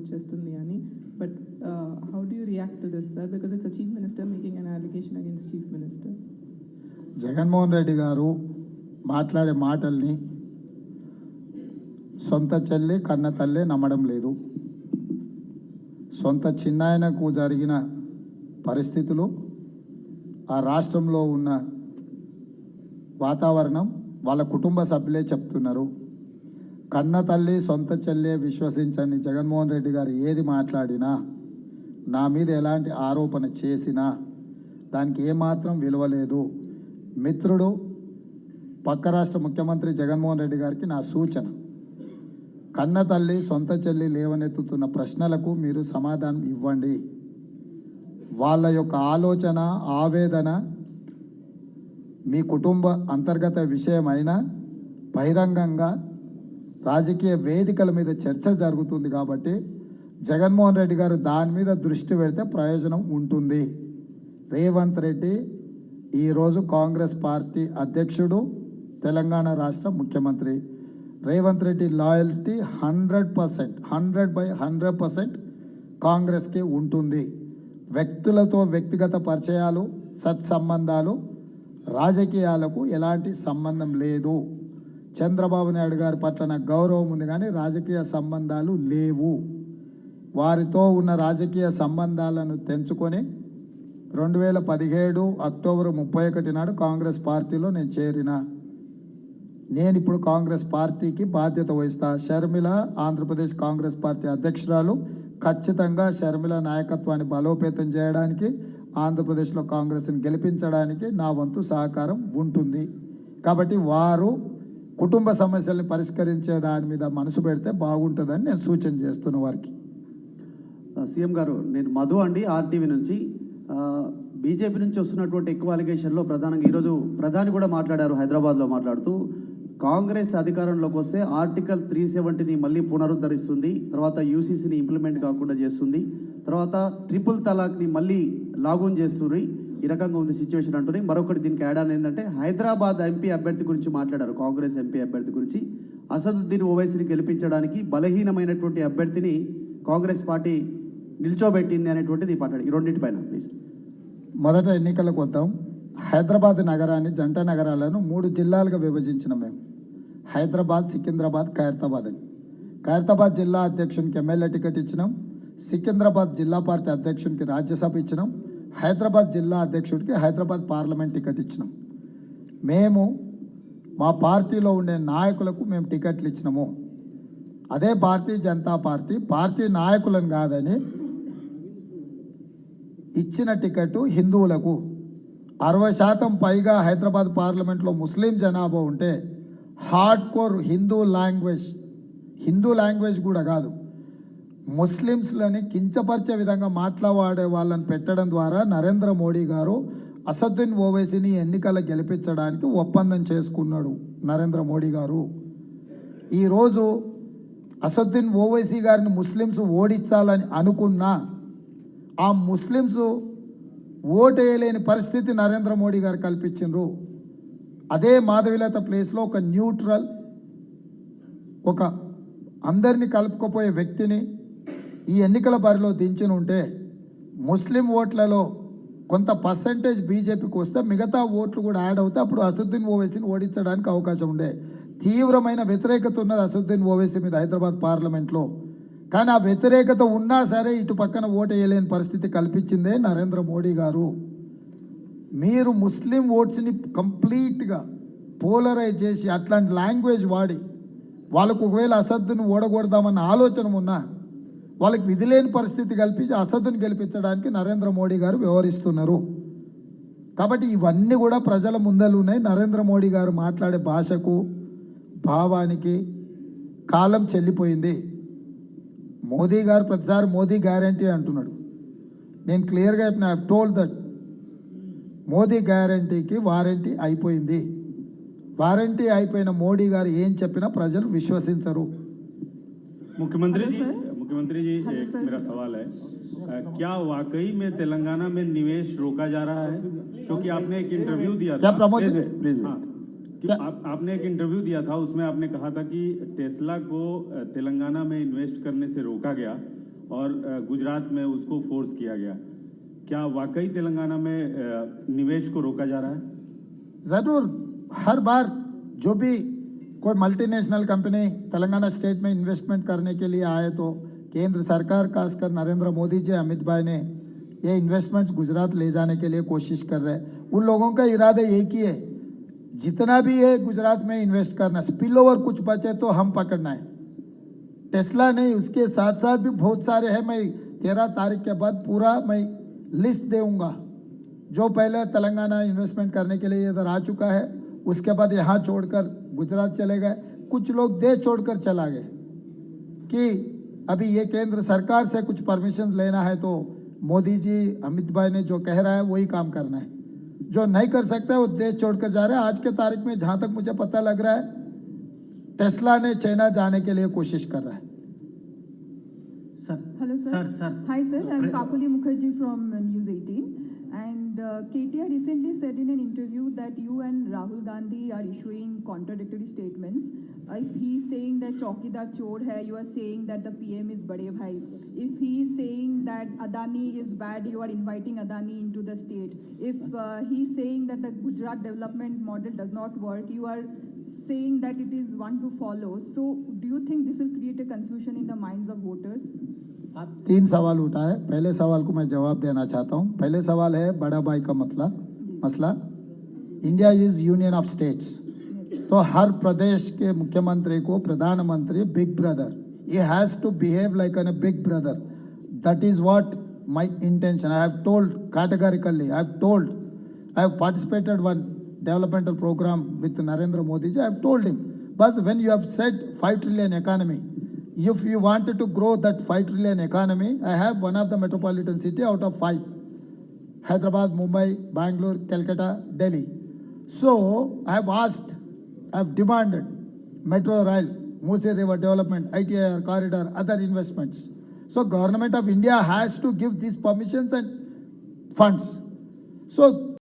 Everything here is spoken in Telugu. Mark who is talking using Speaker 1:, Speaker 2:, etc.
Speaker 1: చేస్తుంది అని. But how do you react to this sir? Because it's chief minister making an allegation against chief minister.
Speaker 2: Jaganmohan Reddy గారు మాట్లాడే మాటల్ని సొంత చెల్లి కన్న తల్లి నమ్మడం లేదు. సొంత చిన్నాయనకు జరిగిన పరిస్థితులు, ఆ రాష్ట్రంలో ఉన్న వాతావరణం వాళ్ళ కుటుంబ సభ్యులే చెప్తున్నారు. కన్న తల్లి సొంత చెల్లె విశ్వసించండి, జగన్మోహన్ రెడ్డి గారు ఏది మాట్లాడినా, నా మీద ఎలాంటి ఆరోపణ చేసినా దానికి ఏమాత్రం విలువ లేదు. మిత్రుడు పక్క రాష్ట్ర ముఖ్యమంత్రి జగన్మోహన్ రెడ్డి గారికి నా సూచన, కన్న తల్లి సొంత చెల్లి లేవనెత్తుతున్న ప్రశ్నలకు మీరు సమాధానం ఇవ్వండి. వాళ్ళ యొక్క ఆలోచన ఆవేదన మీ కుటుంబ అంతర్గత విషయమైనా బహిరంగంగా రాజకీయ వేదికల మీద చర్చ జరుగుతుంది కాబట్టి జగన్మోహన్ రెడ్డి గారు దాని మీద దృష్టి పెడితే ప్రయోజనం ఉంటుంది. రేవంత్ రెడ్డి ఈరోజు కాంగ్రెస్ పార్టీ అధ్యక్షుడు, తెలంగాణ రాష్ట్ర ముఖ్యమంత్రి. రేవంత్ రెడ్డి లాయల్టీ 100% కాంగ్రెస్కి ఉంటుంది. వ్యక్తులతో వ్యక్తిగత పరిచయాలు, సత్సంబంధాలు, రాజకీయాలకు ఎలాంటి సంబంధం లేదు. చంద్రబాబు నాయుడు గారి పట్ల నాకు గౌరవం ఉంది కానీ రాజకీయ సంబంధాలు లేవు. వారితో ఉన్న రాజకీయ సంబంధాలను తెంచుకొని 2017 అక్టోబర్ 31 నాడు కాంగ్రెస్ పార్టీలో నేను చేరిన. నేను ఇప్పుడు కాంగ్రెస్ పార్టీకి బాధ్యత వహిస్తా. షర్మిల ఆంధ్రప్రదేశ్ కాంగ్రెస్ పార్టీ అధ్యక్షురాలు. ఖచ్చితంగా షర్మిల నాయకత్వాన్ని బలోపేతం చేయడానికి, ఆంధ్రప్రదేశ్లో కాంగ్రెస్ని గెలిపించడానికి నా వంతు సహకారం ఉంటుంది. కాబట్టి వారు కుటుంబ సమస్యల్ని పరిష్కరించే దాని మీద మనసు పెడితే బాగుంటుందని నేను సూచన చేస్తున్న వారికి.
Speaker 3: సీఎం గారు, నేను మధు అండి, ఆర్టీవీ నుంచి. బీజేపీ నుంచి వస్తున్నటువంటి ఎక్కువ అలిగేషన్లో ప్రధానంగా ఈరోజు ప్రధాని కూడా మాట్లాడారు, హైదరాబాద్లో మాట్లాడుతూ కాంగ్రెస్ అధికారంలోకి వస్తే ఆర్టికల్ 370ని మళ్ళీ పునరుద్ధరిస్తుంది, తర్వాత యూసీసీని ఇంప్లిమెంట్ కాకుండా చేస్తుంది, తర్వాత ట్రిపుల్ తలాక్ని మళ్ళీ లాగూన్ చేస్తుంది. ఈ రకంగా ఉంది సిచ్యువేషన్ అంటుంది. మరొకటి దీనికి యాడ్ ఆన్ ఏంటంటే హైదరాబాద్ ఎంపీ అభ్యర్థి గురించి మాట్లాడారు, కాంగ్రెస్ ఎంపీ అభ్యర్థి గురించి. అసదుద్దీన్ ఓవైసీని గెలిపించడానికి బలహీనమైనటువంటి అభ్యర్థిని కాంగ్రెస్ పార్టీ నిల్చోబెట్టింది అనేటువంటిది మాట్లాడు. ఈ రెండింటిపైన ప్లీజ్.
Speaker 2: మొదట ఎన్నికలకు వద్దాం. హైదరాబాద్ నగరాన్ని, జంట నగరాలను 3 జిల్లాలుగా విభజించిన మేము, హైదరాబాద్, సికింద్రాబాద్, ఖైరతాబాద్ అని. ఖైరతాబాద్ జిల్లా అధ్యక్షునికి ఎమ్మెల్యే టికెట్ ఇచ్చినాం, సికింద్రాబాద్ జిల్లా పార్టీ అధ్యక్షునికి రాజ్యసభ ఇచ్చినాం, హైదరాబాద్ జిల్లా అధ్యక్షుడికి హైదరాబాద్ పార్లమెంట్ టికెట్ ఇచ్చినాం. మేము మా పార్టీలో ఉండే నాయకులకు మేము టికెట్లు ఇచ్చినాము. అదే భారతీయ జనతా పార్టీ నాయకులను కాదని ఇచ్చిన టికెట్ హిందువులకు. 60% పైగా హైదరాబాద్ పార్లమెంట్లో ముస్లిం జనాభా ఉంటే హార్డ్ కోర్ హిందూ లాంగ్వేజ్ కూడా కాదు, ముస్లిమ్స్లని కించపరిచే విధంగా మాట్లాడే వాళ్ళని పెట్టడం ద్వారా నరేంద్ర మోడీ గారు అసదుద్దీన్ ఓవైసీని ఎన్నికలు గెలిపించడానికి ఒప్పందం చేసుకున్నాడు. నరేంద్ర మోడీ గారు ఈరోజు అసదుద్దీన్ ఓవైసీ గారిని ముస్లిమ్స్ ఓడించాలని అనుకున్నా ఆ ముస్లిమ్స్ ఓటేయలేని పరిస్థితి నరేంద్ర మోడీ గారు కల్పించారు. అదే మాధవిలత ప్లేస్లో ఒక న్యూట్రల్, ఒక అందరినీ కలుపుకోపోయే వ్యక్తిని ఈ ఎన్నికల బరిలో దించిన ఉంటే ముస్లిం ఓట్లలో కొంత పర్సెంటేజ్ బీజేపీకి వస్తే మిగతా ఓట్లు కూడా యాడ్ అవుతే అప్పుడు అసదుద్దీన్ ఓవైసీని ఓడించడానికి అవకాశం ఉండే. తీవ్రమైన వ్యతిరేకత ఉన్నది అసదుద్దీన్ ఓవైసీ మీద హైదరాబాద్ పార్లమెంట్లో. కానీ ఆ వ్యతిరేకత ఉన్నా సరే ఇటు పక్కన ఓటు వేయలేని పరిస్థితి కల్పించిందే నరేంద్ర మోడీ గారు. మీరు ముస్లిం ఓట్స్ని కంప్లీట్గా పోలరైజ్ చేసి అట్లాంటి లాంగ్వేజ్ వాడి వాళ్ళకు ఒకవేళ అసదును ఓడగొడదామన్న ఆలోచన ఉన్నా వాళ్ళకి విధి లేని పరిస్థితి కల్పించి అసదుని గెలిపించడానికి నరేంద్ర మోడీ గారు వ్యవహరిస్తున్నారు. కాబట్టి ఇవన్నీ కూడా ప్రజల ముందలు ఉన్నాయి. నరేంద్ర మోడీ గారు మాట్లాడే భాషకు, భావానికి కాలం చెల్లిపోయింది. మోదీ గారు ప్రతిసారి మోదీ గ్యారంటీ అంటున్నాడు. నేను క్లియర్గా చెప్పిన, I have told that Modi గ్యారంటీకి వారంటీ అయిపోయింది. వారంటీ అయిపోయిన మోడీ గారు ఏం చెప్పినా ప్రజలు విశ్వసించరు.
Speaker 4: मुख्यमंत्री जी एक मेरा सवाल है, क्या वाकई में तेलंगाना में निवेश रोका जा रहा है? क्योंकि आपने एक इंटरव्यू दिया था,
Speaker 2: क्या प्रमोद
Speaker 4: प्लीज आपने एक इंटरव्यू दिया था, उसमें आपने कहा था कि टेस्ला को तेलंगाना में इन्वेस्ट करने से रोका गया और गुजरात में उसको फोर्स किया गया। क्या वाकई तेलंगाना में निवेश को रोका जा रहा है?
Speaker 2: ज़रूर, हर बार जो भी कोई मल्टीनेशनल कंपनी तेलंगाना स्टेट में इन्वेस्टमेंट करने के लिए आए तो केंद्र सरकार खासकर नरेंद्र मोदी जी, अमित भाई ने ये इन्वेस्टमेंट्स गुजरात ले जाने के लिए कोशिश कर रहे हैं। उन लोगों का इरादा एक ही है, जितना भी है गुजरात में इन्वेस्ट करना, स्पिल ओवर कुछ बचे तो हम पकड़ना है। टेस्ला नहीं, उसके साथ साथ भी बहुत सारे हैं। मैं 13 तारीख के बाद पूरा मैं लिस्ट दूंगा जो पहले तेलंगाना इन्वेस्टमेंट करने के लिए इधर आ चुका है, उसके बाद यहाँ छोड़कर गुजरात चले गए, कुछ लोग देश छोड़कर चला गए कि अभी ये केंद्र सरकार से कुछ परमिशन लेना है तो मोदी जी, अमित भाई ने जो कह रहा है वही काम करना है। जो नहीं कर सकता है वो देश छोड़कर जा रहा है। आज के तारीख में जहां तक मुझे पता लग रहा है, टेस्ला ने चाइना जाने के लिए कोशिश कर रहा है।
Speaker 5: Hello, sir. Hi, sir. I'm Kapuli Mukherjee from News 18. And KTR recently said in an interview that you and Rahul Gandhi are issuing contradictory statements. If he's saying that Chaukidar chor hai, you are saying that the PM is Bade Bhai. If he's saying that Adani is bad, you are inviting Adani into the state. If he's saying that the Gujarat development model does not work, you are saying that it is one to follow. So do you think this will create a confusion in the minds of voters?
Speaker 2: 3 सवाल उठा है। पहले सवाल को मैं जवाब देना चाहता हूं। पहले सवाल है बड़ा भाई का मसला। India is union of states, तो हर प्रदेश के मुख्यमंत्री को प्रधानमंत्री big brother, he has to behave like a big brother. That is what my intention. I have told categorically, I have participated one developmental program with Narendra Modi ji. I have told him, but when you have said 5 trillion economy, if you wanted to grow that 5 trillion economy, I have one of the metropolitan city out of 5. Hyderabad, Mumbai, Bangalore, Calcutta, Delhi. So I have asked, I have demanded metro rail, Musi River development, ITIR corridor, other investments. So government of India has to give these permissions and funds. So